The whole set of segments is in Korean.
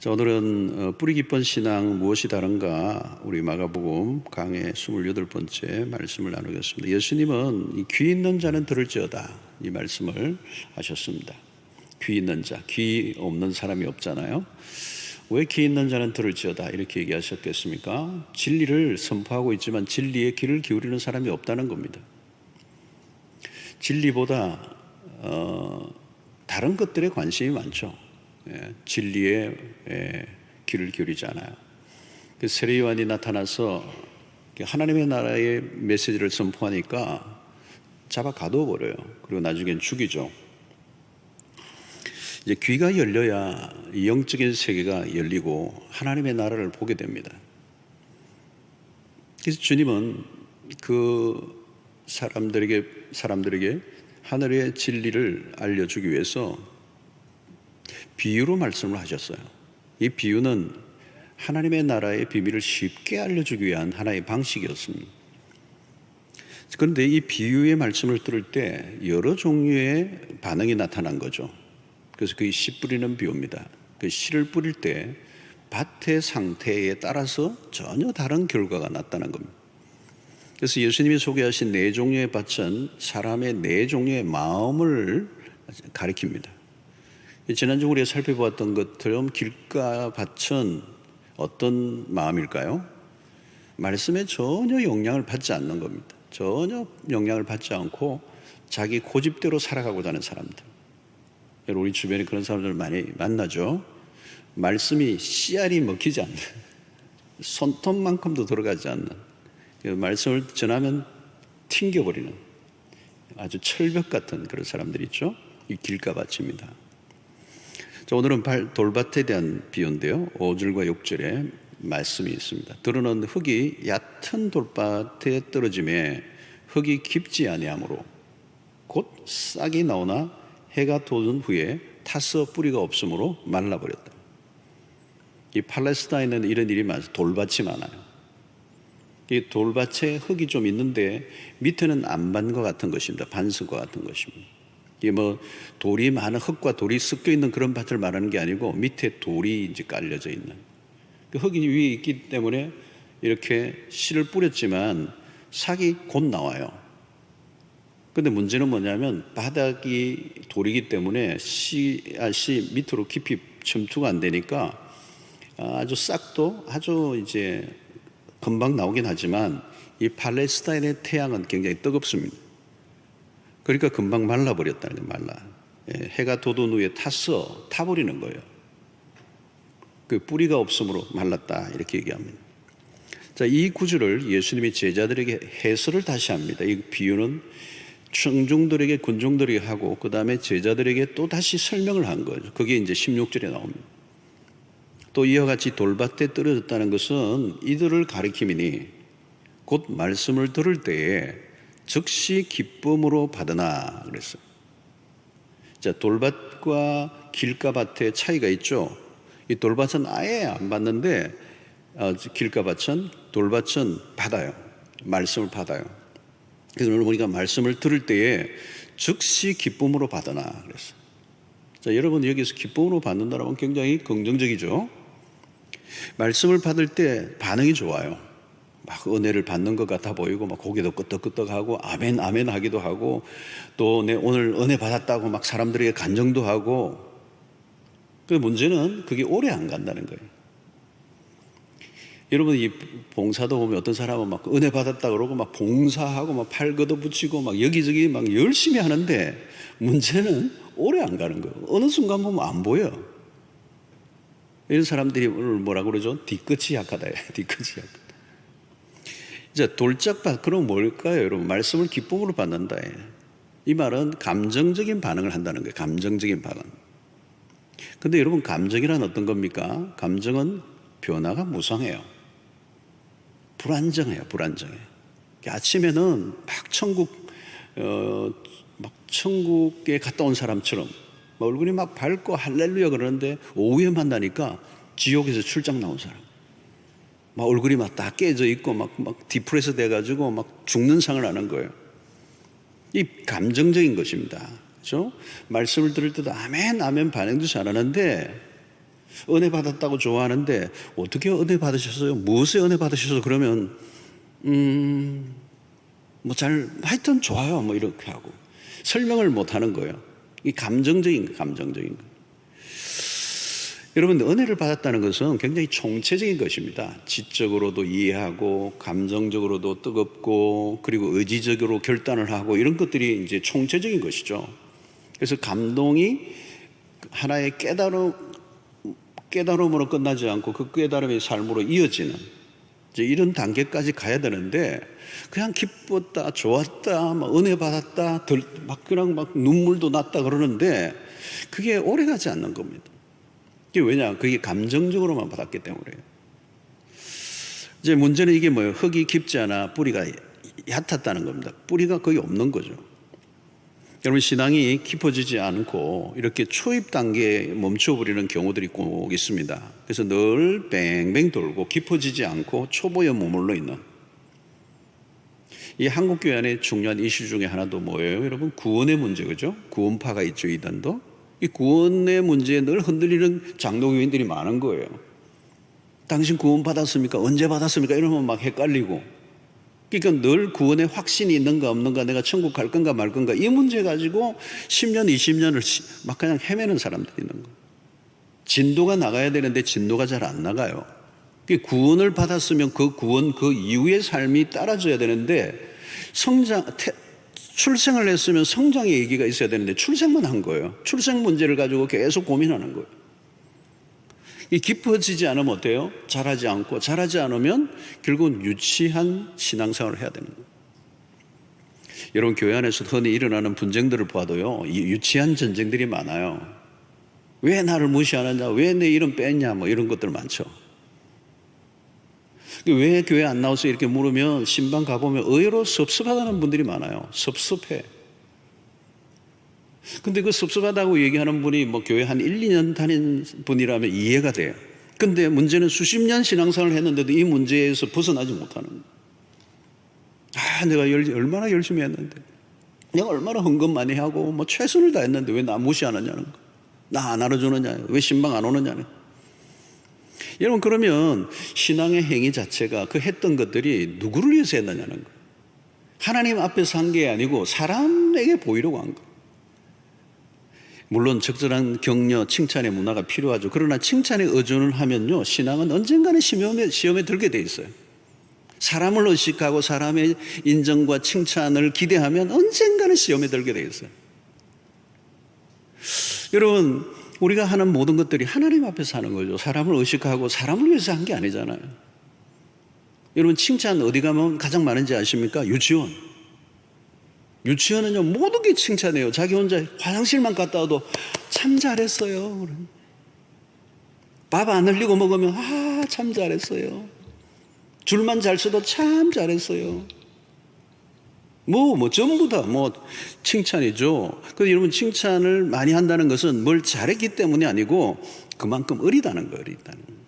자, 오늘은 뿌리 깊은 신앙 무엇이 다른가, 우리 마가복음 강의 28번째 말씀을 나누겠습니다. 예수님은 이 귀 있는 자는 들을지어다, 이 말씀을 하셨습니다. 귀 있는 자, 귀 없는 사람이 없잖아요. 왜 귀 있는 자는 들을지어다 이렇게 얘기하셨겠습니까? 진리를 선포하고 있지만 진리에 귀를 기울이는 사람이 없다는 겁니다. 진리보다 다른 것들에 관심이 많죠. 진리에 귀를 기울이지 않아요. 세례 요한이 나타나서 하나님의 나라의 메시지를 선포하니까 잡아 가둬 버려요. 그리고 나중엔 죽이죠. 이제 귀가 열려야 영적인 세계가 열리고 하나님의 나라를 보게 됩니다. 그래서 주님은 그 사람들에게 하늘의 진리를 알려주기 위해서 비유로 말씀을 하셨어요. 이 비유는 하나님의 나라의 비밀을 쉽게 알려주기 위한 하나의 방식이었습니다. 그런데 이 비유의 말씀을 들을 때 여러 종류의 반응이 나타난 거죠. 그래서 그게 씨 뿌리는 비유입니다. 그 씨를 뿌릴 때 밭의 상태에 따라서 전혀 다른 결과가 났다는 겁니다. 그래서 예수님이 소개하신 네 종류의 밭은 사람의 네 종류의 마음을 가리킵니다. 지난주 우리가 살펴보았던 것처럼 길가 밭은 어떤 마음일까요? 말씀에 전혀 영향을 받지 않는 겁니다. 전혀 영향을 받지 않고 자기 고집대로 살아가고자 하는 사람들. 여러분, 우리 주변에 그런 사람들 많이 만나죠. 말씀이 씨알이 먹히지 않는, 손톱만큼도 들어가지 않는, 말씀을 전하면 튕겨버리는 아주 철벽 같은 그런 사람들이 있죠. 이 길가 밭입니다. 자, 오늘은 돌밭에 대한 비유인데요. 5절과 6절에 말씀이 있습니다. 드러난 흙이 얕은 돌밭에 떨어짐에 흙이 깊지 아니하므로 곧 싹이 나오나 해가 돋은 후에 타서 뿌리가 없으므로 말라버렸다. 이 팔레스타인에는 이런 일이 많아요. 돌밭이 많아요. 이 돌밭에 흙이 좀 있는데 밑에는 안반과 같은 것입니다. 반석과 같은 것입니다. 이게 돌이 많은, 흙과 돌이 섞여 있는 그런 밭을 말하는 게 아니고 밑에 돌이 이제 깔려져 있는, 그 흙이 위에 있기 때문에 이렇게 씨를 뿌렸지만 싹이 곧 나와요. 근데 문제는 뭐냐면 바닥이 돌이기 때문에 씨앗이 밑으로 깊이 침투가 안 되니까 아주 싹도 아주 이제 금방 나오긴 하지만 이 팔레스타인의 태양은 굉장히 뜨겁습니다. 그러니까 금방 말라버렸다는 거예요. 해가 돋은 후에 타버리는 거예요. 그 뿌리가 없으므로 말랐다 이렇게 얘기합니다. 자, 이 구절을 예수님이 제자들에게 해설을 다시 합니다. 이 비유는 청중들에게, 군중들에게 하고 그 다음에 제자들에게 또 다시 설명을 한 거죠. 그게 이제 16절에 나옵니다. 또 이와 같이 돌밭에 떨어졌다는 것은 이들을 가리킴이니 곧 말씀을 들을 때에 즉시 기쁨으로 받으나 그랬어요. 자, 돌밭과 길가밭의 차이가 있죠. 이 돌밭은 아예 안 받는데 길가밭은, 돌밭은 받아요. 말씀을 받아요. 그래서 오늘 보니까 말씀을 들을 때에 즉시 기쁨으로 받으나 그랬어요. 자, 여러분 여기서 기쁨으로 받는다는 건 굉장히 긍정적이죠. 말씀을 받을 때 반응이 좋아요. 막 은혜를 받는 것 같아 보이고 막 고개도 끄덕끄덕하고 아멘 아멘 하기도 하고 또 내 오늘 은혜 받았다고 막 사람들에게 간증도 하고. 그 문제는 그게 오래 안 간다는 거예요. 여러분, 이 봉사도 보면 어떤 사람은 막 은혜 받았다 그러고 막 봉사하고 막 팔 걷어붙이고 막 여기저기 막 열심히 하는데 문제는 오래 안 가는 거예요. 어느 순간 보면 안 보여. 이런 사람들이 오늘 뭐라고 그러죠? 뒤끝이 약하다. 뒤끝이 약하다. 이제 돌짝밭, 그럼 뭘까요, 여러분? 말씀을 기쁨으로 받는다. 이 말은 감정적인 반응을 한다는 거예요. 감정적인 반응. 근데 여러분, 감정이란 어떤 겁니까? 감정은 변화가 무성해요. 불안정해요. 불안정해. 아침에는 막 천국에 갔다 온 사람처럼 얼굴이 막 밝고 할렐루야 그러는데 오후에 만나니까 지옥에서 출장 나온 사람. 막 얼굴이 막 다 깨져 있고 막 디프레스 돼가지고 막 죽는 상을 하는 거예요. 이 감정적인 것입니다. 그렇죠? 말씀을 들을 때도 아멘 아멘 반응도 잘하는데 은혜 받았다고 좋아하는데 어떻게 은혜 받으셨어요? 무엇에 은혜 받으셔서? 그러면 뭐 하여튼 좋아요. 뭐 이렇게 하고 설명을 못 하는 거예요. 이 감정적인 거. 여러분, 은혜를 받았다는 것은 굉장히 총체적인 것입니다. 지적으로도 이해하고, 감정적으로도 뜨겁고, 그리고 의지적으로 결단을 하고, 이런 것들이 이제 총체적인 것이죠. 그래서 감동이 하나의 깨달음으로 끝나지 않고 그 깨달음의 삶으로 이어지는 이제 이런 단계까지 가야 되는데, 그냥 기뻤다, 좋았다, 막 은혜 받았다, 그냥 막 눈물도 났다 그러는데 그게 오래 가지 않는 겁니다. 그게 왜냐? 그게 감정적으로만 받았기 때문에요. 이제 문제는 이게 뭐예요? 흙이 깊지 않아 뿌리가 얕았다는 겁니다. 뿌리가 거의 없는 거죠. 여러분, 신앙이 깊어지지 않고 이렇게 초입 단계에 멈춰버리는 경우들이 꼭 있습니다. 그래서 늘 뱅뱅 돌고 깊어지지 않고 초보에 머물러 있는, 이 한국교회 안에 중요한 이슈 중에 하나도 뭐예요? 여러분, 구원의 문제, 그죠? 구원파가 있죠, 이단도. 이 구원의 문제에 늘 흔들리는 장로교인들이 많은 거예요. 당신 구원 받았습니까? 언제 받았습니까? 이러면 막 헷갈리고. 그러니까 늘 구원의 확신이 있는가 없는가, 내가 천국 갈 건가 말 건가, 이 문제 가지고 10년, 20년을 막 그냥 헤매는 사람들이 있는 거예요. 진도가 나가야 되는데 진도가 잘 안 나가요. 구원을 받았으면 그 구원, 그 이후의 삶이 따라줘야 되는데, 출생을 했으면 성장의 얘기가 있어야 되는데 출생만 한 거예요. 출생 문제를 가지고 계속 고민하는 거예요. 이 깊어지지 않으면 어때요? 자라지 않고, 자라지 않으면 결국은 유치한 신앙생활을 해야 되는 거예요. 여러분, 교회 안에서 흔히 일어나는 분쟁들을 봐도요, 이 유치한 전쟁들이 많아요. 왜 나를 무시하느냐, 왜 내 이름 뺐냐, 뭐 이런 것들 많죠. 왜 교회 안 나와서 이렇게 물으면 신방 가보면 의외로 섭섭하다는 분들이 많아요. 섭섭해. 근데 그 섭섭하다고 얘기하는 분이 뭐 교회 한 1, 2년 다닌 분이라면 이해가 돼요. 근데 문제는 수십 년 신앙생활을 했는데도 이 문제에서 벗어나지 못하는 거예요. 내가 얼마나 열심히 했는데, 내가 얼마나 헌금 많이 하고 뭐 최선을 다했는데 왜 나 무시하느냐는 거, 나 안 알아주느냐, 왜 신방 안 오느냐는. 여러분, 그러면 신앙의 행위 자체가 그 했던 것들이 누구를 위해서 했느냐는 거예요. 하나님 앞에서 한 게 아니고 사람에게 보이려고 한 거예요. 물론 적절한 격려, 칭찬의 문화가 필요하죠. 그러나 칭찬에 의존을 하면요, 신앙은 언젠가는 시험에 들게 돼 있어요. 사람을 의식하고 사람의 인정과 칭찬을 기대하면 언젠가는 시험에 들게 돼 있어요. 여러분, 우리가 하는 모든 것들이 하나님 앞에서 하는 거죠. 사람을 의식하고 사람을 위해서 한 게 아니잖아요. 여러분, 칭찬 어디 가면 가장 많은지 아십니까? 유치원. 유치원은요, 모든 게 칭찬해요. 자기 혼자 화장실만 갔다 와도 참 잘했어요. 밥 안 흘리고 먹으면 참 잘했어요. 줄만 잘 서도 참 잘했어요. 전부 다 칭찬이죠. 그런데 여러분, 칭찬을 많이 한다는 것은 뭘 잘했기 때문이 아니고 그만큼 어리다는 거예요, 어리다는 거예요.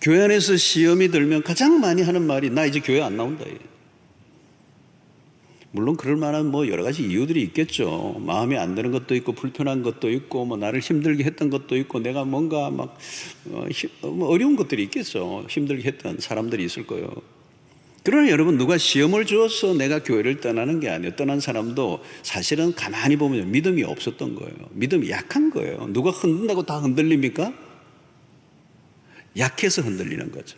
교회 안에서 시험이 들면 가장 많이 하는 말이 나 이제 교회 안 나온다. 물론 그럴 만한 여러 가지 이유들이 있겠죠. 마음에 안 드는 것도 있고 불편한 것도 있고 나를 힘들게 했던 것도 있고 내가 뭔가 어려운 것들이 있겠죠. 힘들게 했던 사람들이 있을 거예요. 그러나 여러분, 누가 시험을 주어서 내가 교회를 떠나는 게 아니에요. 떠난 사람도 사실은 가만히 보면 믿음이 없었던 거예요. 믿음이 약한 거예요. 누가 흔든다고 다 흔들립니까? 약해서 흔들리는 거죠.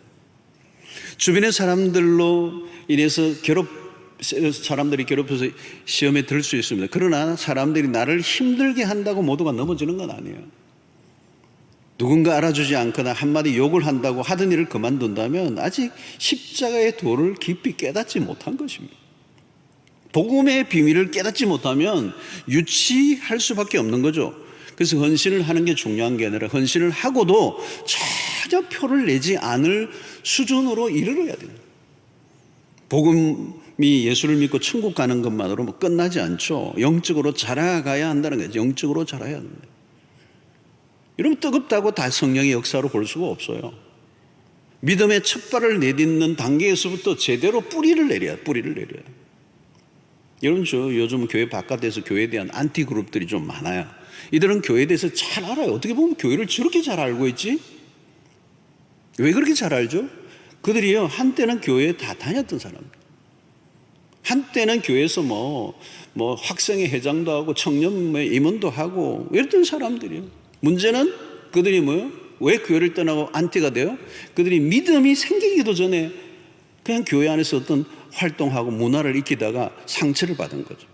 주변의 사람들로 인해서 사람들이 괴롭혀서 시험에 들 수 있습니다. 그러나 사람들이 나를 힘들게 한다고 모두가 넘어지는 건 아니에요. 누군가 알아주지 않거나 한마디 욕을 한다고 하던 일을 그만둔다면 아직 십자가의 도를 깊이 깨닫지 못한 것입니다. 복음의 비밀을 깨닫지 못하면 유치할 수밖에 없는 거죠. 그래서 헌신을 하는 게 중요한 게 아니라 헌신을 하고도 전혀 표를 내지 않을 수준으로 이르러야 돼요. 복음이 예수를 믿고 천국 가는 것만으로 끝나지 않죠. 영적으로 자라가야 한다는 거죠. 영적으로 자라야 합니다. 여러분, 뜨겁다고 다 성령의 역사로 볼 수가 없어요. 믿음의 첫 발을 내딛는 단계에서부터 제대로 뿌리를 내려야. 여러분, 저 요즘 교회 바깥에서 교회에 대한 안티 그룹들이 좀 많아요. 이들은 교회에 대해서 잘 알아요. 어떻게 보면 교회를 저렇게 잘 알고 있지? 왜 그렇게 잘 알죠? 그들이요, 한때는 교회에 다 다녔던 사람들. 한때는 교회에서 뭐 학생회 회장도 하고 청년회 임원도 하고 이랬던 사람들이에요. 문제는 그들이 뭐예요? 왜 교회를 떠나고 안티가 돼요? 그들이 믿음이 생기기도 전에 그냥 교회 안에서 어떤 활동하고 문화를 익히다가 상처를 받은 거죠.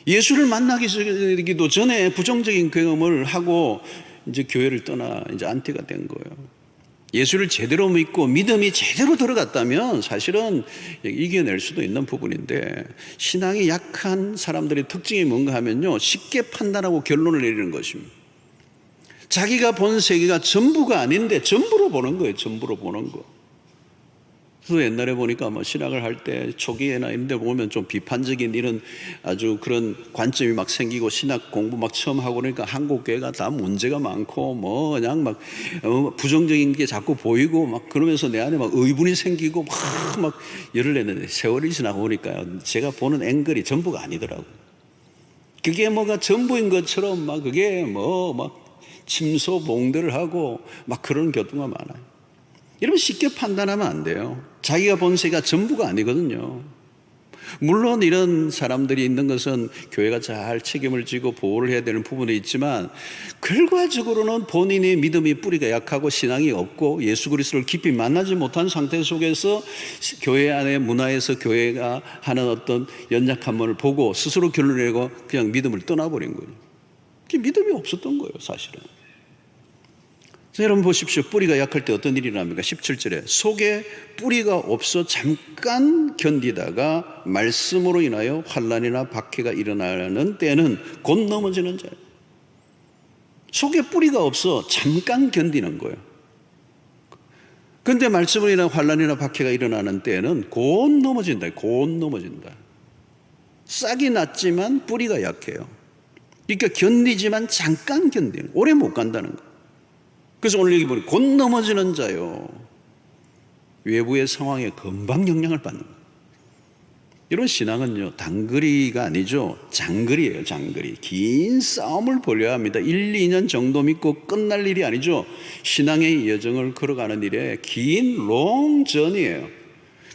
예수를 만나기도 전에 부정적인 경험을 하고 이제 교회를 떠나 이제 안티가 된 거예요. 예수를 제대로 믿고 믿음이 제대로 들어갔다면 사실은 이겨낼 수도 있는 부분인데, 신앙이 약한 사람들의 특징이 뭔가 하면요, 쉽게 판단하고 결론을 내리는 것입니다. 자기가 본 세계가 전부가 아닌데 전부로 보는 거예요. 전부로 보는 거. 그래서 옛날에 보니까 신학을 할 때 초기에나 이런 데 보면 좀 비판적인 이런 아주 그런 관점이 막 생기고, 신학 공부 막 처음 하고 그러니까 한국 교회가 다 문제가 많고 그냥 막 부정적인 게 자꾸 보이고 막 그러면서 내 안에 막 의문이 생기고 막 열을 냈는데, 세월이 지나고 보니까요, 제가 보는 앵글이 전부가 아니더라고요. 그게 뭐가 전부인 것처럼 막 그게 막 침소봉대를 하고 막 그런 경우가 많아요. 여러분, 쉽게 판단하면 안 돼요. 자기가 본 세계가 전부가 아니거든요. 물론 이런 사람들이 있는 것은 교회가 잘 책임을 지고 보호를 해야 되는 부분이 있지만, 결과적으로는 본인의 믿음이 뿌리가 약하고 신앙이 없고 예수 그리스도를 깊이 만나지 못한 상태 속에서 교회 안의 문화에서 교회가 하는 어떤 연약함을 보고 스스로 결론을 내고 그냥 믿음을 떠나버린 거예요. 믿음이 없었던 거예요, 사실은. 자, 여러분 보십시오. 뿌리가 약할 때 어떤 일이 납니까? 17절에 속에 뿌리가 없어 잠깐 견디다가 말씀으로 인하여 환난이나 박해가 일어나는 때는 곧 넘어지는 자예요. 속에 뿌리가 없어 잠깐 견디는 거예요. 그런데 말씀으로 인하여 환난이나 박해가 일어나는 때는 곧 넘어진다. 곧 넘어진다. 싹이 났지만 뿌리가 약해요. 그러니까 견디지만 잠깐 견디는, 오래 못 간다는 거예요. 그래서 오늘 여기 보니 곧 넘어지는 자요. 외부의 상황에 금방 영향을 받는 거예요. 이런 신앙은요, 단거리가 아니죠. 장거리예요. 장거리. 긴 싸움을 벌여야 합니다. 1, 2년 정도 믿고 끝날 일이 아니죠. 신앙의 여정을 걸어가는 일에 긴 롱전이에요.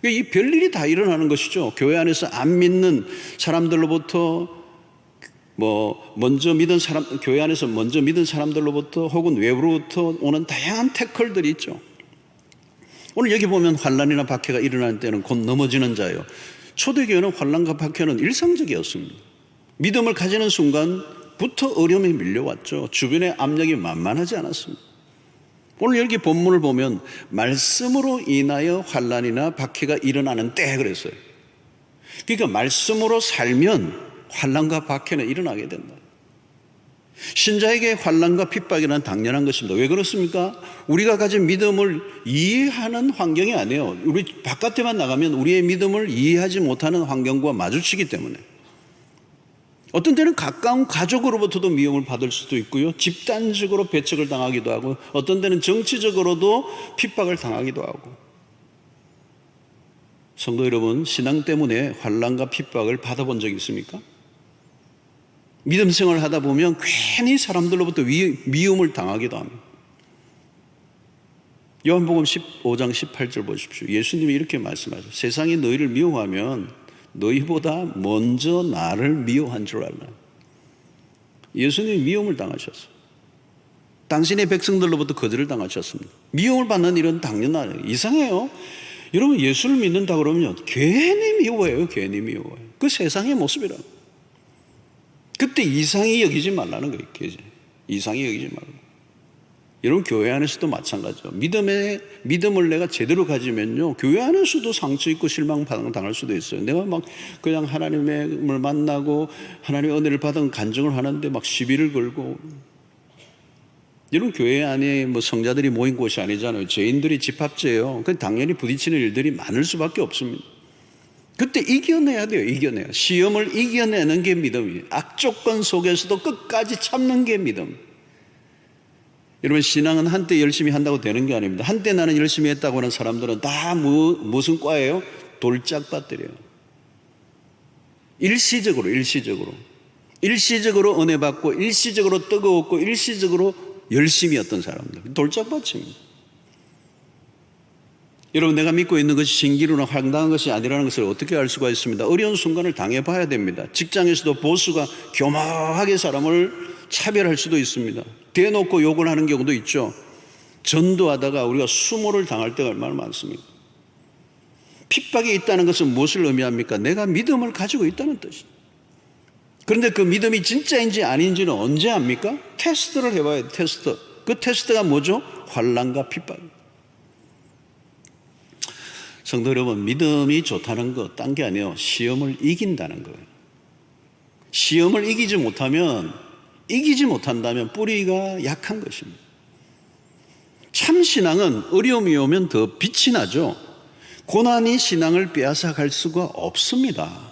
이 별일이 다 일어나는 것이죠. 교회 안에서 안 믿는 사람들로부터 먼저 믿은 사람, 교회 안에서 먼저 믿은 사람들로부터 혹은 외부로부터 오는 다양한 태클들이 있죠. 오늘 여기 보면 환난이나 박해가 일어날 때는 곧 넘어지는 자예요. 초대교회는 환난과 박해는 일상적이었습니다. 믿음을 가지는 순간부터 어려움이 밀려왔죠. 주변의 압력이 만만하지 않았습니다. 오늘 여기 본문을 보면 말씀으로 인하여 환난이나 박해가 일어나는 때 그랬어요. 그러니까 말씀으로 살면 환난과 박해는 일어나게 된다. 신자에게 환난과 핍박이란 당연한 것입니다. 왜 그렇습니까? 우리가 가진 믿음을 이해하는 환경이 아니에요. 우리 바깥에만 나가면 우리의 믿음을 이해하지 못하는 환경과 마주치기 때문에. 어떤 때는 가까운 가족으로부터도 미움을 받을 수도 있고요, 집단적으로 배척을 당하기도 하고, 어떤 때는 정치적으로도 핍박을 당하기도 하고. 성도 여러분, 신앙 때문에 환난과 핍박을 받아본 적 있습니까? 믿음 생활을 하다 보면 괜히 사람들로부터 미움을 당하기도 합니다. 요한복음 15장 18절 보십시오. 예수님이 이렇게 말씀하셨어요. 세상이 너희를 미워하면 너희보다 먼저 나를 미워한 줄 알라. 예수님이 미움을 당하셨어요. 당신의 백성들로부터 거절을 당하셨습니다. 미움을 받는 일은 당연하네요. 이상해요. 여러분, 예수를 믿는다 그러면 괜히 미워해요. 괜히 미워해요. 그 세상의 모습이라고. 그때 이상히 여기지 말라는 거예요. 이상히 여기지 말라. 여러분, 교회 안에서도 마찬가지죠. 믿음을 내가 제대로 가지면요, 교회 안에서도 상처 있고 실망 당할 수도 있어요. 내가 막 그냥 하나님을 만나고 하나님의 은혜를 받은 간증을 하는데 막 시비를 걸고. 여러분, 교회 안에 성자들이 모인 곳이 아니잖아요. 죄인들이 집합제예요. 그럼 당연히 부딪히는 일들이 많을 수밖에 없습니다. 그때 이겨내야 돼요. 이겨내야. 시험을 이겨내는 게 믿음이에요. 악조건 속에서도 끝까지 참는 게 믿음. 여러분, 신앙은 한때 열심히 한다고 되는 게 아닙니다. 한때 나는 열심히 했다고 하는 사람들은 다 무슨 과예요? 돌짝밭들이에요. 일시적으로 은혜 받고 일시적으로 뜨거웠고 일시적으로 열심히 했던 사람들, 돌짝밭입니다. 여러분, 내가 믿고 있는 것이 신기루나 황당한 것이 아니라는 것을 어떻게 알 수가 있습니다. 어려운 순간을 당해봐야 됩니다. 직장에서도 보스가 교묘하게 사람을 차별할 수도 있습니다. 대놓고 욕을 하는 경우도 있죠. 전도하다가 우리가 수모를 당할 때가 얼마나 많습니까? 핍박이 있다는 것은 무엇을 의미합니까? 내가 믿음을 가지고 있다는 뜻이죠. 그런데 그 믿음이 진짜인지 아닌지는 언제 합니까? 테스트를 해봐야 돼요. 테스트. 그 테스트가 뭐죠? 환난과 핍박. 성도 여러분, 믿음이 좋다는 거 딴 게 아니에요. 시험을 이긴다는 거예요. 시험을 이기지 못한다면 뿌리가 약한 것입니다. 참 신앙은 어려움이 오면 더 빛이 나죠. 고난이 신앙을 빼앗아갈 수가 없습니다.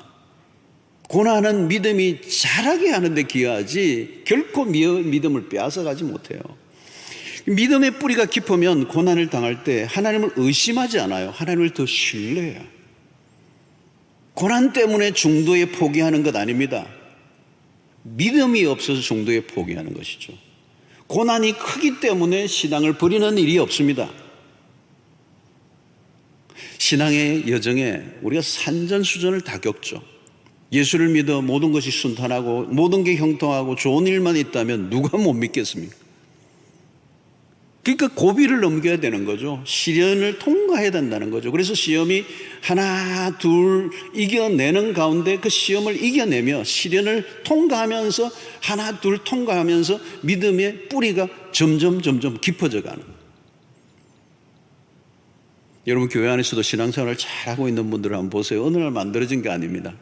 고난은 믿음이 자라게 하는데 기여하지 결코 믿음을 빼앗아가지 못해요. 믿음의 뿌리가 깊으면 고난을 당할 때 하나님을 의심하지 않아요. 하나님을 더 신뢰해요. 고난 때문에 중도에 포기하는 것 아닙니다. 믿음이 없어서 중도에 포기하는 것이죠. 고난이 크기 때문에 신앙을 버리는 일이 없습니다. 신앙의 여정에 우리가 산전수전을 다 겪죠. 예수를 믿어 모든 것이 순탄하고 모든 게 형통하고 좋은 일만 있다면 누가 못 믿겠습니까? 그러니까 고비를 넘겨야 되는 거죠. 시련을 통과해야 된다는 거죠. 그래서 시험이 하나 둘 이겨내는 가운데 그 시험을 이겨내며 시련을 통과하면서 하나 둘 통과하면서 믿음의 뿌리가 점점 깊어져 가는 거예요. 여러분, 교회 안에서도 신앙생활을 잘하고 있는 분들을 한번 보세요. 어느 날 만들어진 게 아닙니다.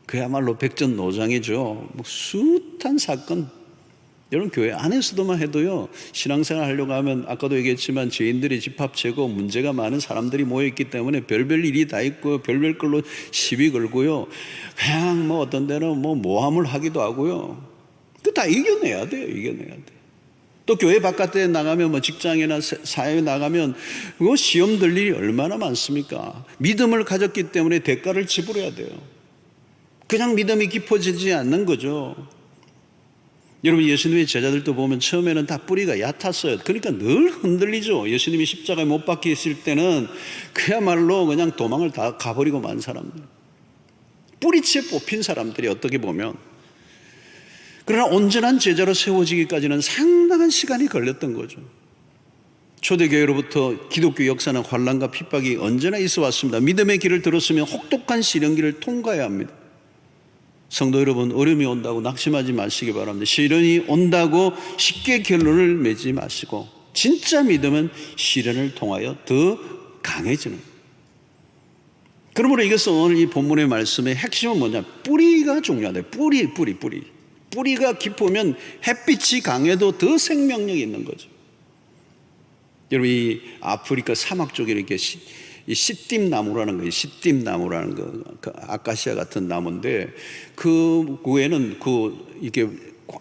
그야말로 백전노장이죠. 숱한 사건. 여러분, 교회 안에서도만 해도요, 신앙생활 하려고 하면 아까도 얘기했지만 죄인들이 집합체고 문제가 많은 사람들이 모여있기 때문에 별별 일이 다 있고 별별 걸로 시비 걸고요, 그냥 어떤 데는 모함을 하기도 하고요. 그 다 이겨내야 돼요. 또 교회 바깥에 나가면 직장이나 사회에 나가면 그거 시험 들 일이 얼마나 많습니까? 믿음을 가졌기 때문에 대가를 지불해야 돼요. 그냥 믿음이 깊어지지 않는 거죠. 여러분, 예수님의 제자들도 보면 처음에는 다 뿌리가 얕았어요. 그러니까 늘 흔들리죠. 예수님이 십자가에 못 박히실 때는 그야말로 그냥 도망을 다 가버리고 만 사람들, 뿌리채 뽑힌 사람들이 어떻게 보면. 그러나 온전한 제자로 세워지기까지는 상당한 시간이 걸렸던 거죠. 초대교회로부터 기독교 역사는 환난과 핍박이 언제나 있어 왔습니다. 믿음의 길을 들었으면 혹독한 시련길을 통과해야 합니다. 성도 여러분, 어려움이 온다고 낙심하지 마시기 바랍니다. 시련이 온다고 쉽게 결론을 맺지 마시고, 진짜 믿음은 시련을 통하여 더 강해지는 거예요. 그러므로 이것은 오늘 이 본문의 말씀의 핵심은 뭐냐? 뿌리가 중요하다. 뿌리가 깊으면 햇빛이 강해도 더 생명력이 있는 거죠. 여러분, 이 아프리카 사막 쪽에 이렇게 이 시띠나무라는 거예요. 시띠나무라는 거, 그 아카시아 같은 나무인데, 그 외에는 이게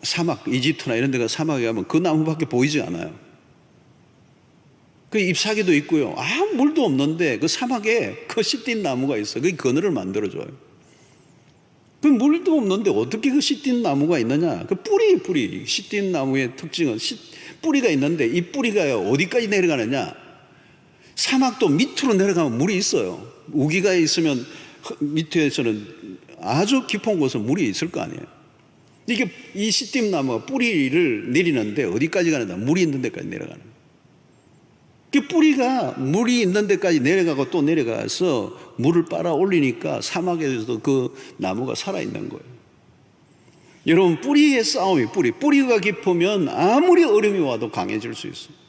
사막, 이집트나 이런 데가 사막에 가면 그 나무밖에 보이지 않아요. 그 잎사귀도 있고요. 아무 물도 없는데 그 사막에 그 시띠나무가 있어요. 그게 그늘을 만들어줘요. 그 물도 없는데 어떻게 그 시띠나무가 있느냐? 그 뿌리. 시띠나무의 특징은 뿌리가 있는데 이 뿌리가 어디까지 내려가느냐? 사막도 밑으로 내려가면 물이 있어요. 우기가 있으면 밑에서는 아주 깊은 곳은 물이 있을 거 아니에요. 이게 이 시띠나무가 뿌리를 내리는데 어디까지 가느냐? 물이 있는 데까지 내려가는 거예요. 그 뿌리가 물이 있는 데까지 내려가고 또 내려가서 물을 빨아 올리니까 사막에서도 그 나무가 살아있는 거예요. 여러분, 뿌리의 싸움이 뿌리가 깊으면 아무리 어려움이 와도 강해질 수 있어요.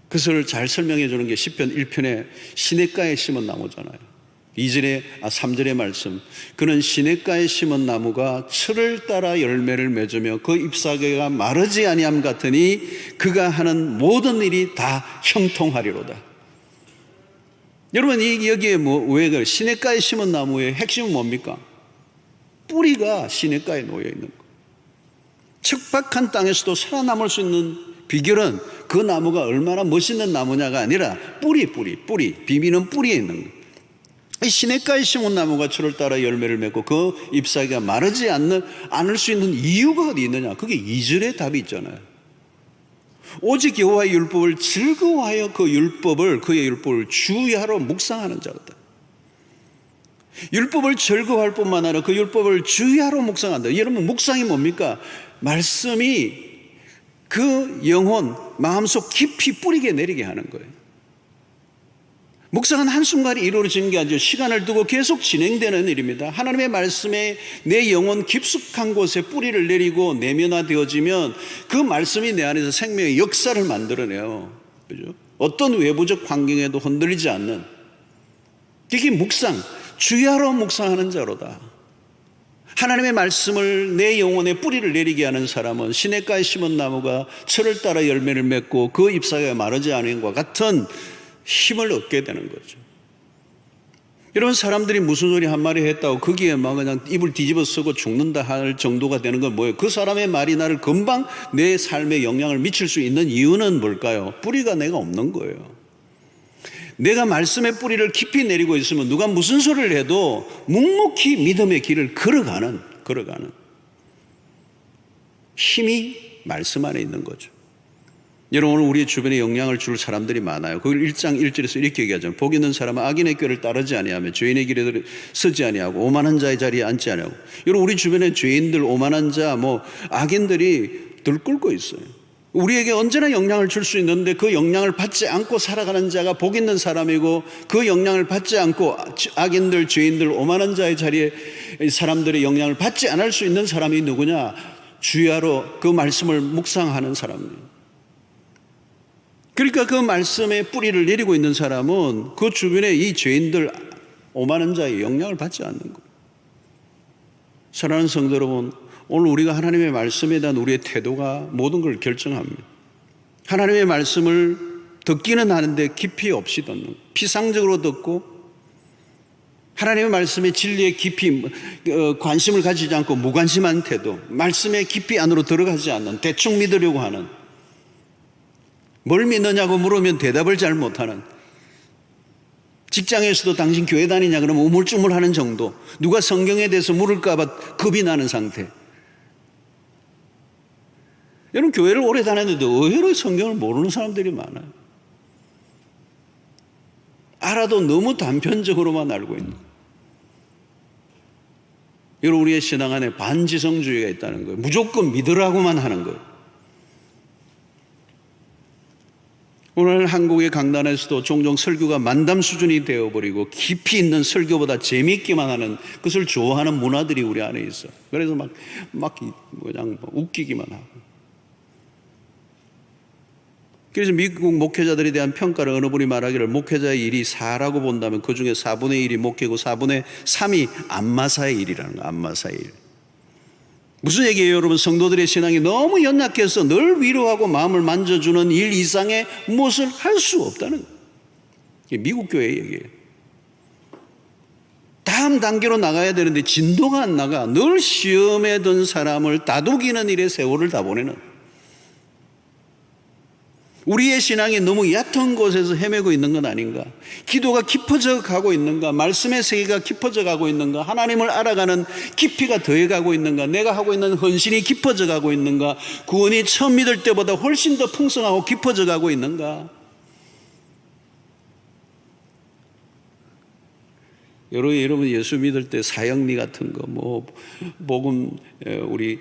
그것을 잘 설명해 주는 게 시편 1편에 시냇가에 심은 나무잖아요. 3절의 말씀, 그는 시냇가에 심은 나무가 철을 따라 열매를 맺으며 그 잎사귀가 마르지 아니함 같으니 그가 하는 모든 일이 다 형통하리로다. 여러분, 여기에 왜 그래? 시냇가에 심은 나무의 핵심은 뭡니까? 뿌리가 시냇가에 놓여 있는 거예요. 척박한 땅에서도 살아남을 수 있는 비결은 그 나무가 얼마나 멋있는 나무냐가 아니라 뿌리. 비밀은 뿌리에 있는 거예요. 시냇가에 심은 나무가 철을 따라 열매를 맺고 그 잎사귀가 마르지 않을 수 있는 이유가 어디 있느냐? 그게 2절의 답이 있잖아요. 오직 여호와의 율법을 즐거워하여 그의 율법을 주야로 묵상하는 자로다. 율법을 즐거워할 뿐만 아니라 그 율법을 주야로 묵상한다. 여러분, 묵상이 뭡니까? 말씀이 그 영혼, 마음속 깊이 뿌리게 내리게 하는 거예요. 묵상은 한순간에 이루어지는 게 아니라 시간을 두고 계속 진행되는 일입니다. 하나님의 말씀에 내 영혼 깊숙한 곳에 뿌리를 내리고 내면화되어지면 그 말씀이 내 안에서 생명의 역사를 만들어내요. 그죠? 어떤 외부적 환경에도 흔들리지 않는, 이게 묵상, 주야로 묵상하는 자로다. 하나님의 말씀을 내 영혼에 뿌리를 내리게 하는 사람은 시냇가에 심은 나무가 철을 따라 열매를 맺고 그 잎사귀가 마르지 않은 것과 같은 힘을 얻게 되는 거죠. 여러분, 사람들이 무슨 소리 한 마리 했다고 거기에 막 그냥 입을 뒤집어 쓰고 죽는다 할 정도가 되는 건 뭐예요? 그 사람의 말이 나를 금방 내 삶에 영향을 미칠 수 있는 이유는 뭘까요? 뿌리가 내가 없는 거예요. 내가 말씀의 뿌리를 깊이 내리고 있으면 누가 무슨 소리를 해도 묵묵히 믿음의 길을 걸어가는 힘이 말씀 안에 있는 거죠. 여러분, 오늘 우리 주변에 영향을 줄 사람들이 많아요. 그걸 1장 1절에서 이렇게 얘기하잖아요. 복 있는 사람은 악인의 꾀를 따르지 아니하며 죄인의 길에 서지 아니하고 오만한 자의 자리에 앉지 아니하고. 여러분, 우리 주변에 죄인들, 오만한 자, 악인들이 들끓고 있어요. 우리에게 언제나 영향을 줄 수 있는데 그 영향을 받지 않고 살아가는 자가 복 있는 사람이고, 그 영향을 받지 않고 악인들, 죄인들, 오만한 자의 자리에 사람들의 영향을 받지 않을 수 있는 사람이 누구냐? 주야로 그 말씀을 묵상하는 사람이에요. 그러니까 그 말씀에 뿌리를 내리고 있는 사람은 그 주변에 이 죄인들, 오만한 자의 영향을 받지 않는 거예요. 사랑하는 성도 여러분, 오늘 우리가 하나님의 말씀에 대한 우리의 태도가 모든 걸 결정합니다. 하나님의 말씀을 듣기는 하는데 깊이 없이 듣는, 피상적으로 듣고 하나님의 말씀의 진리에 깊이 관심을 가지지 않고 무관심한 태도, 말씀에 깊이 안으로 들어가지 않는, 대충 믿으려고 하는, 뭘 믿느냐고 물으면 대답을 잘 못하는, 직장에서도 당신 교회 다니냐 그러면 우물쭈물하는 정도, 누가 성경에 대해서 물을까 봐 겁이 나는 상태. 여러분, 교회를 오래 다녔는데 의외로 성경을 모르는 사람들이 많아요. 알아도 너무 단편적으로만 알고 있는 거예요. 여러분, 우리의 신앙 안에 반지성주의가 있다는 거예요. 무조건 믿으라고만 하는 거예요. 오늘 한국의 강단에서도 종종 설교가 만담 수준이 되어버리고 깊이 있는 설교보다 재미있기만 하는, 그것을 좋아하는 문화들이 우리 안에 있어. 그래서 그냥 웃기기만 하고. 그래서 미국 목회자들에 대한 평가를 어느 분이 말하기를, 목회자의 일이 4라고 본다면 그 중에 4분의 1이 목회고 4분의 3이 안마사의 일이라는 거예요. 안마사의 일. 무슨 얘기예요, 여러분? 성도들의 신앙이 너무 연약해서 늘 위로하고 마음을 만져주는 일 이상의 무엇을 할 수 없다는 거예요. 이게 미국 교회의 얘기예요. 다음 단계로 나가야 되는데 진도가 안 나가. 늘 시험에 든 사람을 다독이는 일에 세월을 다 보내는, 우리의 신앙이 너무 얕은 곳에서 헤매고 있는 건 아닌가? 기도가 깊어져 가고 있는가? 말씀의 세계가 깊어져 가고 있는가? 하나님을 알아가는 깊이가 더해 가고 있는가? 내가 하고 있는 헌신이 깊어져 가고 있는가? 구원이 처음 믿을 때보다 훨씬 더 풍성하고 깊어져 가고 있는가? 여러분 예수 믿을 때 사형리 같은 거, 복음, 우리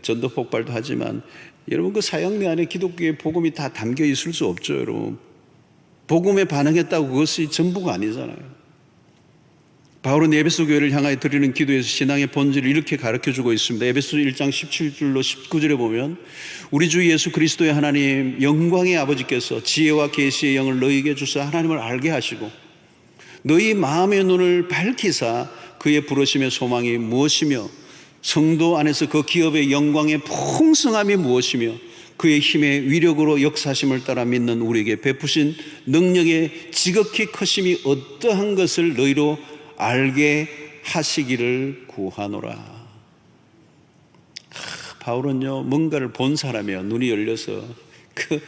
전도 폭발도 하지만, 여러분, 그 사형리 안에 기독교의 복음이 다 담겨 있을 수 없죠, 여러분. 복음에 반응했다고 그것이 전부가 아니잖아요. 바울은 에베소 교회를 향하여 드리는 기도에서 신앙의 본질을 이렇게 가르쳐주고 있습니다. 에베소 1장 17절로 19절에 보면, 우리 주 예수 그리스도의 하나님 영광의 아버지께서 지혜와 계시의 영을 너희에게 주사 하나님을 알게 하시고 너희 마음의 눈을 밝히사 그의 부르심의 소망이 무엇이며 성도 안에서 그 기업의 영광의 풍성함이 무엇이며 그의 힘의 위력으로 역사심을 따라 믿는 우리에게 베푸신 능력의 지극히 크심이 어떠한 것을 너희로 알게 하시기를 구하노라. 바울은요, 뭔가를 본 사람이에요. 눈이 열려서 그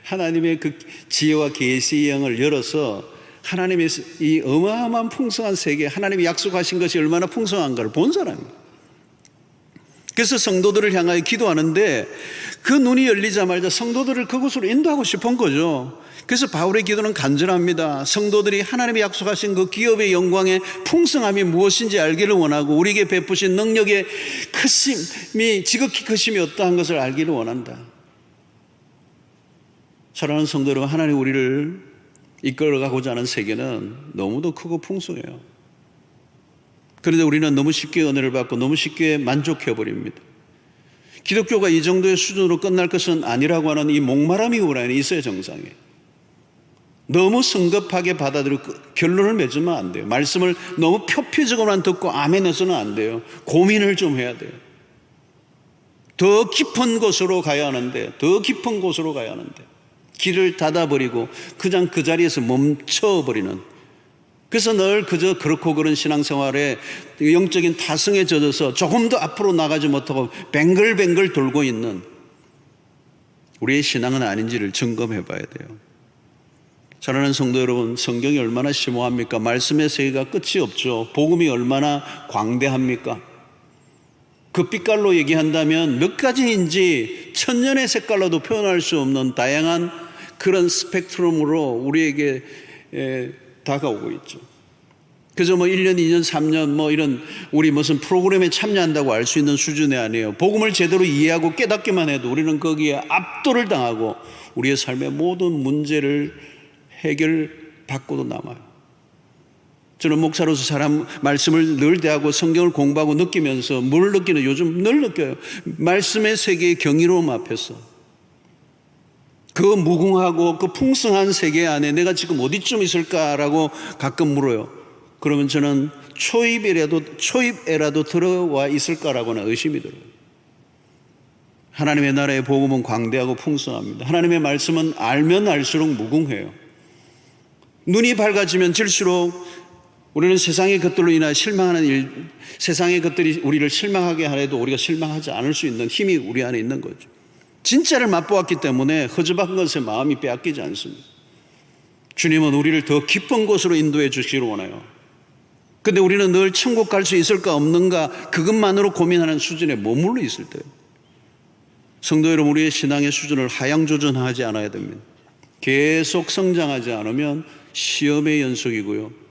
하나님의 그 지혜와 계시의 영을 열어서 하나님의 이 어마어마한 풍성한 세계, 하나님이 약속하신 것이 얼마나 풍성한가를 본 사람입니다. 그래서 성도들을 향하여 기도하는데 그 눈이 열리자마자 성도들을 그곳으로 인도하고 싶은 거죠. 그래서 바울의 기도는 간절합니다. 성도들이 하나님이 약속하신 그 기업의 영광의 풍성함이 무엇인지 알기를 원하고 우리에게 베푸신 능력의 크심이 지극히 크심이 어떠한 것을 알기를 원한다. 사랑하는 성도 여러분, 하나님 우리를 이끌어가고자 하는 세계는 너무도 크고 풍성해요. 그런데 우리는 너무 쉽게 은혜를 받고 너무 쉽게 만족해버립니다. 기독교가 이 정도의 수준으로 끝날 것은 아니라고 하는 이 목마름이 우리 안에 있어야 정상이에요. 너무 성급하게 받아들이고 결론을 맺으면 안 돼요. 말씀을 너무 표피적으로만 듣고 아멘 해서는 안 돼요. 고민을 좀 해야 돼요. 더 깊은 곳으로 가야 하는데, 더 깊은 곳으로 가야 하는데 길을 닫아버리고 그냥 그 자리에서 멈춰버리는, 그래서 늘 그저 그렇고 그런 신앙생활에 영적인 타성에 젖어서 조금 더 앞으로 나가지 못하고 뱅글뱅글 돌고 있는 우리의 신앙은 아닌지를 점검해 봐야 돼요. 사랑하는 성도 여러분, 성경이 얼마나 심오합니까? 말씀의 세계가 끝이 없죠. 복음이 얼마나 광대합니까? 그 빛깔로 얘기한다면 몇 가지인지 천년의 색깔로도 표현할 수 없는 다양한 그런 스펙트럼으로 우리에게 다가오고 있죠. 그래서 1년, 2년, 3년 이런 우리 무슨 프로그램에 참여한다고 알 수 있는 수준이 아니에요. 복음을 제대로 이해하고 깨닫기만 해도 우리는 거기에 압도를 당하고 우리의 삶의 모든 문제를 해결받고도 남아요. 저는 목사로서 사람 말씀을 늘 대하고 성경을 공부하고 느끼면서 뭘 느끼는, 요즘 늘 느껴요. 말씀의 세계의 경이로움 앞에서 그 무궁하고 그 풍성한 세계 안에 내가 지금 어디쯤 있을까라고 가끔 물어요. 그러면 저는 초입에라도 들어와 있을까라고는 의심이 들어요. 하나님의 나라의 복음은 광대하고 풍성합니다. 하나님의 말씀은 알면 알수록 무궁해요. 눈이 밝아지면 질수록 우리는 세상의 것들로 인하여 실망하는 일, 세상의 것들이 우리를 실망하게 하려도 우리가 실망하지 않을 수 있는 힘이 우리 안에 있는 거죠. 진짜를 맛보았기 때문에 허접한 것에 마음이 빼앗기지 않습니다. 주님은 우리를 더 깊은 곳으로 인도해 주시기를 원해요. 근데 우리는 늘 천국 갈 수 있을까 없는가 그것만으로 고민하는 수준에 머물러 있을 때요. 성도 여러분, 우리의 신앙의 수준을 하향조전하지 않아야 됩니다. 계속 성장하지 않으면 시험의 연속이고요.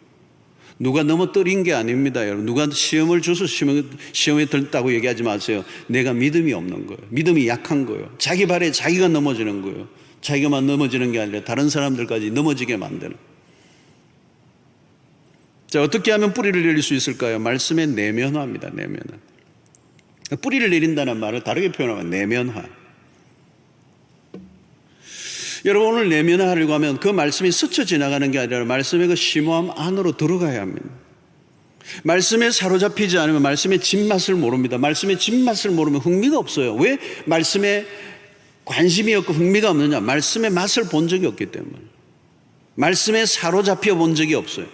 누가 넘어뜨린 게 아닙니다, 여러분. 누가 시험을 줘서 시험에 들었다고 얘기하지 마세요. 내가 믿음이 없는 거예요. 믿음이 약한 거예요. 자기 발에 자기가 넘어지는 거예요. 자기만 넘어지는 게 아니라 다른 사람들까지 넘어지게 만드는. 자, 어떻게 하면 뿌리를 내릴 수 있을까요? 말씀의 내면화입니다. 내면화. 뿌리를 내린다는 말을 다르게 표현하면 내면화. 여러분, 오늘 내면화하려고 하면 그 말씀이 스쳐 지나가는 게 아니라 말씀의 그 심오함 안으로 들어가야 합니다. 말씀에 사로잡히지 않으면 말씀의 진맛을 모릅니다. 말씀의 진맛을 모르면 흥미가 없어요. 왜 말씀에 관심이 없고 흥미가 없느냐? 말씀의 맛을 본 적이 없기 때문에. 말씀에 사로잡혀 본 적이 없어요.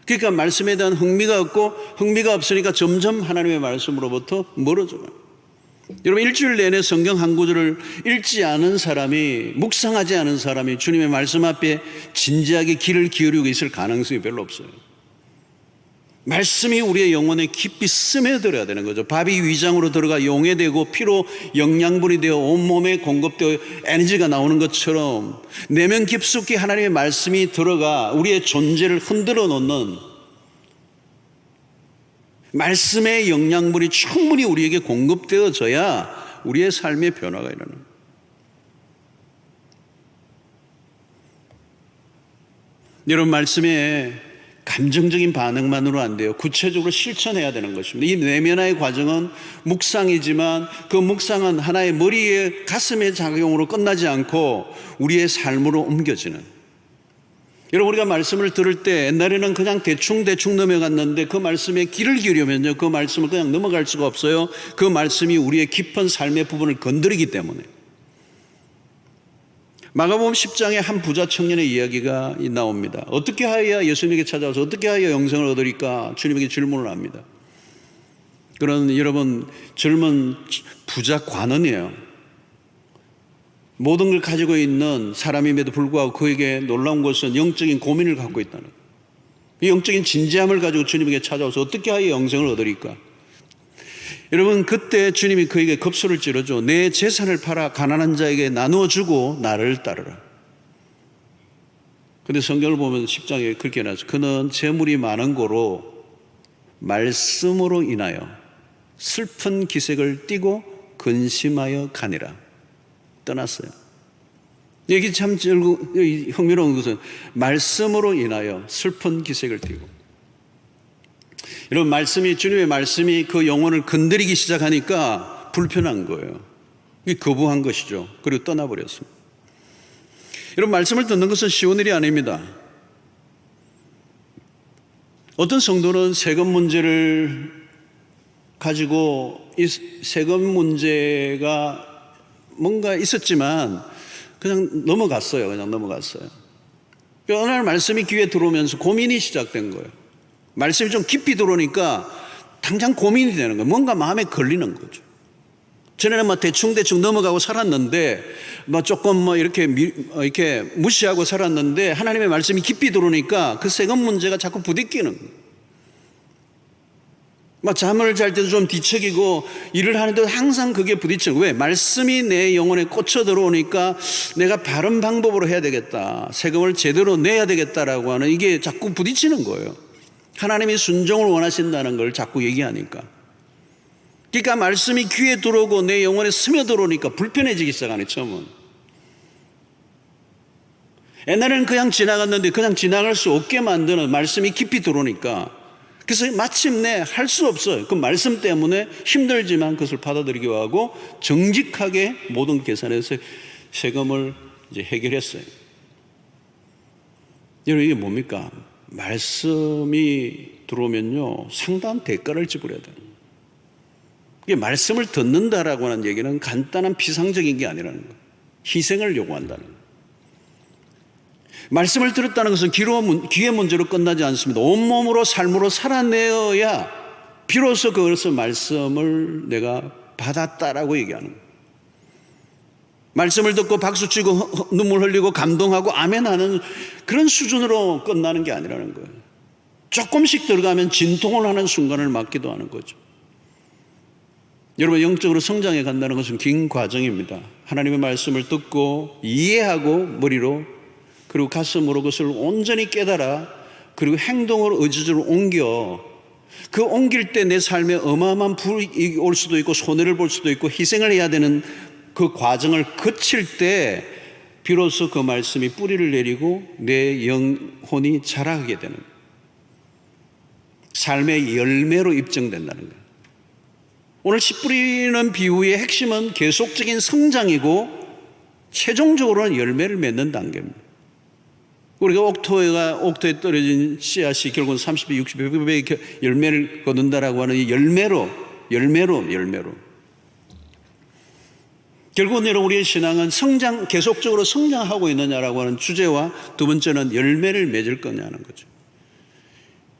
그러니까 말씀에 대한 흥미가 없고, 흥미가 없으니까 점점 하나님의 말씀으로부터 멀어져요. 여러분, 일주일 내내 성경 한 구절을 읽지 않은 사람이, 묵상하지 않은 사람이 주님의 말씀 앞에 진지하게 귀를 기울이고 있을 가능성이 별로 없어요. 말씀이 우리의 영혼에 깊이 스며들어야 되는 거죠. 밥이 위장으로 들어가 용해되고 피로 영양분이 되어 온몸에 공급되어 에너지가 나오는 것처럼 내면 깊숙이 하나님의 말씀이 들어가 우리의 존재를 흔들어 놓는, 말씀의 영양분이 충분히 우리에게 공급되어져야 우리의 삶의 변화가 일어나는. 여러분, 말씀에 감정적인 반응만으로 안 돼요. 구체적으로 실천해야 되는 것입니다. 이 내면화의 과정은 묵상이지만 그 묵상은 하나의 머리에 가슴의 작용으로 끝나지 않고 우리의 삶으로 옮겨지는. 여러분, 우리가 말씀을 들을 때 옛날에는 그냥 대충 넘어갔는데 그 말씀에 귀를 기울이면요, 그 말씀을 그냥 넘어갈 수가 없어요. 그 말씀이 우리의 깊은 삶의 부분을 건드리기 때문에. 마가복음 10장에 한 부자 청년의 이야기가 나옵니다. 어떻게 하여야 예수님에게 찾아와서 어떻게 하여야 영생을 얻으리까 주님에게 질문을 합니다. 그런 여러분 젊은 부자 관원이에요. 모든 걸 가지고 있는 사람임에도 불구하고 그에게 놀라운 것은 영적인 고민을 갖고 있다는 거예요. 이 영적인 진지함을 가지고 주님에게 찾아와서 어떻게 하여 영생을 얻으리까? 여러분, 그때 주님이 그에게 급소를 찌르죠. 내 재산을 팔아 가난한 자에게 나누어 주고 나를 따르라. 근데 성경을 보면 10장에 그렇게 나와서 그는 재물이 많은 고로 말씀으로 인하여 슬픈 기색을 띠고 근심하여 가니라. 떠났어요. 여기 참 흥미로운 것은 말씀으로 인하여 슬픈 기색을 띠고. 여러분, 주님의 말씀이 그 영혼을 건드리기 시작하니까 불편한 거예요. 이게 거부한 것이죠. 그리고 떠나버렸습니다. 여러분, 말씀을 듣는 것은 쉬운 일이 아닙니다. 어떤 성도는 세금 문제를 가지고 이 세금 문제가 뭔가 있었지만 그냥 넘어갔어요. 어느 날 말씀이 귀에 들어오면서 고민이 시작된 거예요. 말씀이 좀 깊이 들어오니까 당장 고민이 되는 거예요. 뭔가 마음에 걸리는 거죠. 전에는 대충 넘어가고 살았는데 조금 이렇게 무시하고 살았는데 하나님의 말씀이 깊이 들어오니까 그 세금 문제가 자꾸 부딪히는 거예요. 잠을 잘 때도 좀 뒤척이고 일을 하는데도 항상 그게 부딪히는 거예요. 왜? 말씀이 내 영혼에 꽂혀 들어오니까 내가 바른 방법으로 해야 되겠다, 세금을 제대로 내야 되겠다라고 하는 이게 자꾸 부딪히는 거예요. 하나님이 순종을 원하신다는 걸 자꾸 얘기하니까. 그러니까 말씀이 귀에 들어오고 내 영혼에 스며들어오니까 불편해지기 시작하네. 처음은 옛날에는 그냥 지나갔는데 그냥 지나갈 수 없게 만드는 말씀이 깊이 들어오니까, 그래서 마침내 할 수 없어요. 그 말씀 때문에 힘들지만 그것을 받아들이기로 하고 정직하게 모든 계산해서 세금을 이제 해결했어요. 여러분, 이게 뭡니까? 말씀이 들어오면요 상당한 대가를 지불해야 돼요. 이게 말씀을 듣는다라고 하는 얘기는 간단한 피상적인 게 아니라는 거예요. 희생을 요구한다는 거예요. 말씀을 들었다는 것은 귀의 문제로 끝나지 않습니다. 온몸으로 삶으로 살아내어야 비로소 그것을 말씀을 내가 받았다라고 얘기하는 거예요. 말씀을 듣고 박수치고 눈물 흘리고 감동하고 아멘하는 그런 수준으로 끝나는 게 아니라는 거예요. 조금씩 들어가면 진통을 하는 순간을 맞기도 하는 거죠. 여러분, 영적으로 성장해 간다는 것은 긴 과정입니다. 하나님의 말씀을 듣고 이해하고 머리로, 그리고 가슴으로 그것을 온전히 깨달아, 그리고 행동으로 의지적으로 옮겨, 그 옮길 때 내 삶에 어마어마한 불이익이 올 수도 있고 손해를 볼 수도 있고 희생을 해야 되는 그 과정을 거칠 때 비로소 그 말씀이 뿌리를 내리고 내 영혼이 자라게 되는, 삶의 열매로 입증된다는 거예요. 오늘 씨 뿌리는 비유의 핵심은 계속적인 성장이고 최종적으로는 열매를 맺는 단계입니다. 우리가 옥토에 떨어진 씨앗이 결국은 30배, 60배 열매를 거둔다라고 하는 이 열매로 결국은 여러분, 우리의 신앙은 계속적으로 성장하고 있느냐라고 하는 주제와 두 번째는 열매를 맺을 거냐는 거죠.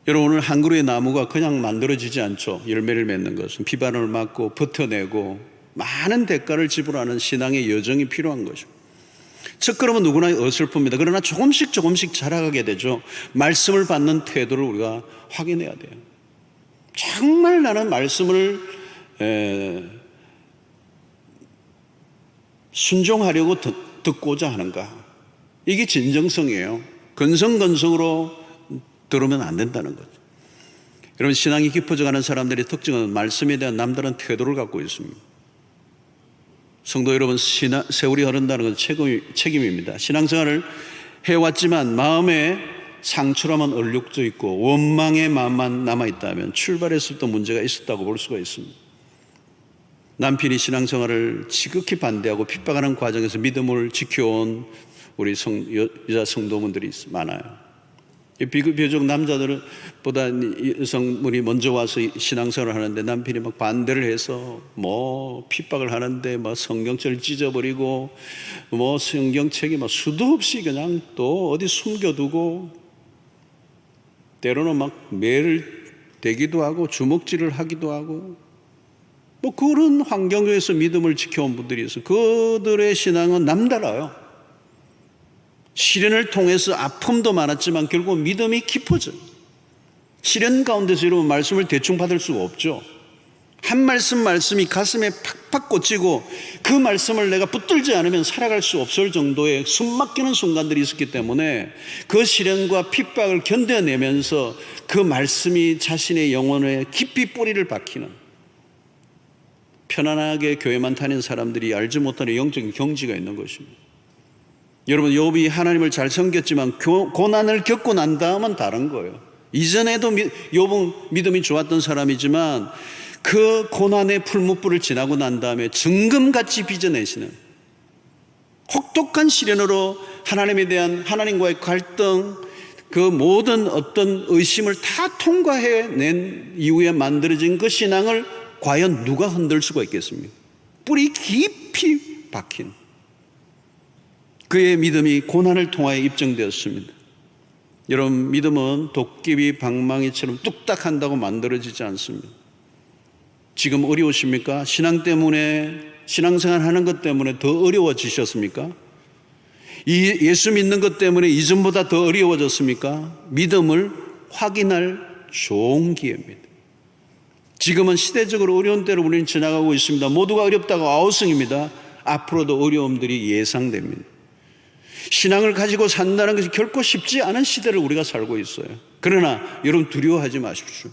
여러분, 오늘 한 그루의 나무가 그냥 만들어지지 않죠. 열매를 맺는 것은 비바람을 맞고 버텨내고 많은 대가를 지불하는 신앙의 여정이 필요한 거죠. 첫걸음은 누구나 어설픕니다. 그러나 조금씩 자라가게 되죠. 말씀을 받는 태도를 우리가 확인해야 돼요. 정말 나는 말씀을 순종하려고 듣고자 하는가? 이게 진정성이에요. 건성으로 들으면 안 된다는 거죠. 여러분, 신앙이 깊어져가는 사람들의 특징은 말씀에 대한 남다른 태도를 갖고 있습니다. 성도 여러분, 세월이 흐른다는 것은 책임입니다. 신앙생활을 해왔지만 마음에 상처라만 얼룩져 있고 원망의 마음만 남아있다면 출발했을 때 문제가 있었다고 볼 수가 있습니다. 남편이 신앙생활을 지극히 반대하고 핍박하는 과정에서 믿음을 지켜온 우리 여자 성도분들이 많아요. 비교적 남자들보다 여성분이 먼저 와서 신앙생활을 하는데 남편이 막 반대를 해서 핍박을 하는데 성경책을 찢어버리고 성경책이 수도 없이 그냥 또 어디 숨겨두고 때로는 매를 대기도 하고 주먹질을 하기도 하고 뭐 그런 환경 중에서 믿음을 지켜온 분들이 있어요. 그들의 신앙은 남달라요. 시련을 통해서 아픔도 많았지만 결국 믿음이 깊어져요. 시련 가운데서 여러분 말씀을 대충 받을 수가 없죠. 한 말씀이 가슴에 팍팍 꽂히고 그 말씀을 내가 붙들지 않으면 살아갈 수 없을 정도의 숨막히는 순간들이 있었기 때문에 그 시련과 핍박을 견뎌내면서 그 말씀이 자신의 영혼에 깊이 뿌리를 박히는, 편안하게 교회만 다니는 사람들이 알지 못하는 영적인 경지가 있는 것입니다. 여러분, 욥이 하나님을 잘 섬겼지만 고난을 겪고 난 다음은 다른 거예요. 이전에도 욥은 믿음이 좋았던 사람이지만 그 고난의 풀무불을 지나고 난 다음에 정금같이 빚어내시는, 혹독한 시련으로 하나님에 대한 하나님과의 갈등, 그 모든 어떤 의심을 다 통과해낸 이후에 만들어진 그 신앙을 과연 누가 흔들 수가 있겠습니까? 뿌리 깊이 박힌 그의 믿음이 고난을 통하여 입증되었습니다. 여러분, 믿음은 도깨비 방망이처럼 뚝딱 한다고 만들어지지 않습니다. 지금 어려우십니까? 신앙 때문에, 신앙생활 하는 것 때문에 더 어려워지셨습니까? 예수 믿는 것 때문에 이전보다 더 어려워졌습니까? 믿음을 확인할 좋은 기회입니다. 지금은 시대적으로 어려운 때로 우리는 지나가고 있습니다. 모두가 어렵다고 아우성입니다. 앞으로도 어려움들이 예상됩니다. 신앙을 가지고 산다는 것이 결코 쉽지 않은 시대를 우리가 살고 있어요. 그러나 여러분, 두려워하지 마십시오.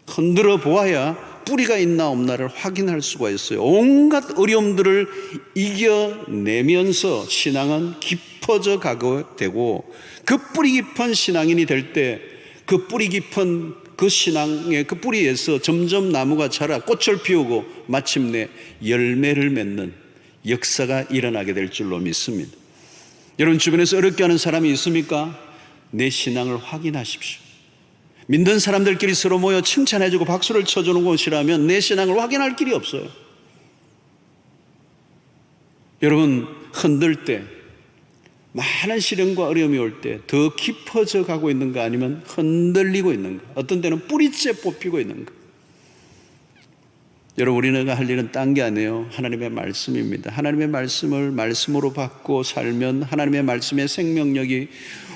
흔들어 보아야 뿌리가 있나 없나를 확인할 수가 있어요. 온갖 어려움들을 이겨내면서 신앙은 깊어져 가게 되고, 그 뿌리 깊은 신앙인이 될 때 그 뿌리 깊은 그 신앙의 그 뿌리에서 점점 나무가 자라 꽃을 피우고 마침내 열매를 맺는 역사가 일어나게 될 줄로 믿습니다. 여러분, 주변에서 어렵게 하는 사람이 있습니까? 내 신앙을 확인하십시오. 믿는 사람들끼리 서로 모여 칭찬해주고 박수를 쳐주는 곳이라면 내 신앙을 확인할 길이 없어요. 여러분, 흔들 때, 많은 시련과 어려움이 올 때 더 깊어져 가고 있는가, 아니면 흔들리고 있는가, 어떤 때는 뿌리째 뽑히고 있는가. 여러분, 우리가 할 일은 딴 게 아니에요. 하나님의 말씀입니다. 하나님의 말씀을 말씀으로 받고 살면 하나님의 말씀의 생명력이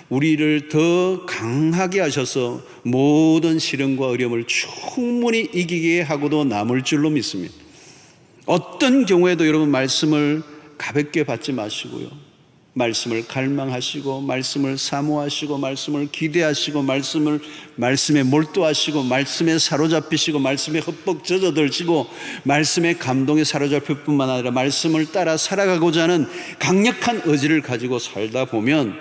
우리를 더 강하게 하셔서 모든 시련과 어려움을 충분히 이기게 하고도 남을 줄로 믿습니다. 어떤 경우에도 여러분, 말씀을 가볍게 받지 마시고요, 말씀을 갈망하시고, 말씀을 사모하시고, 말씀을 기대하시고, 말씀에 몰두하시고, 말씀에 사로잡히시고, 말씀에 흠뻑 젖어들시고, 말씀의 감동에 사로잡힐 뿐만 아니라 말씀을 따라 살아가고자 하는 강력한 의지를 가지고 살다 보면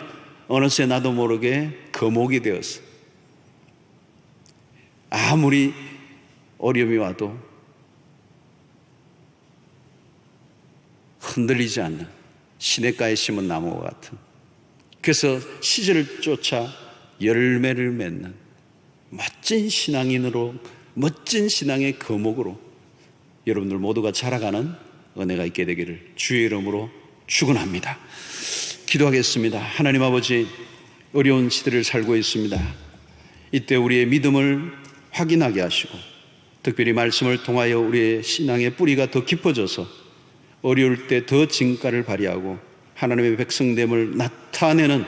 어느새 나도 모르게 거목이 되었어. 아무리 어려움이 와도 흔들리지 않는 시냇가에 심은 나무와 같은, 그래서 시절을 쫓아 열매를 맺는 멋진 신앙인으로, 멋진 신앙의 거목으로 여러분들 모두가 자라가는 은혜가 있게 되기를 주의 이름으로 축원합니다. 기도하겠습니다. 하나님 아버지, 어려운 시대를 살고 있습니다. 이때 우리의 믿음을 확인하게 하시고, 특별히 말씀을 통하여 우리의 신앙의 뿌리가 더 깊어져서 어려울 때 더 진가를 발휘하고 하나님의 백성됨을 나타내는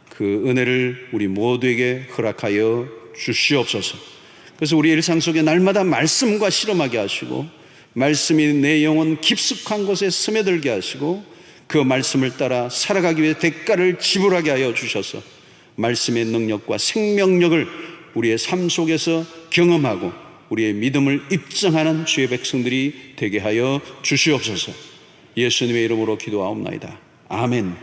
그 은혜를 우리 모두에게 허락하여 주시옵소서. 그래서 우리 일상 속에 날마다 말씀과 실험하게 하시고, 말씀이 내 영혼 깊숙한 곳에 스며들게 하시고, 그 말씀을 따라 살아가기 위해 대가를 지불하게 하여 주셔서 말씀의 능력과 생명력을 우리의 삶 속에서 경험하고 우리의 믿음을 입증하는 주의 백성들이 되게 하여 주시옵소서. 예수님의 이름으로 기도하옵나이다. 아멘.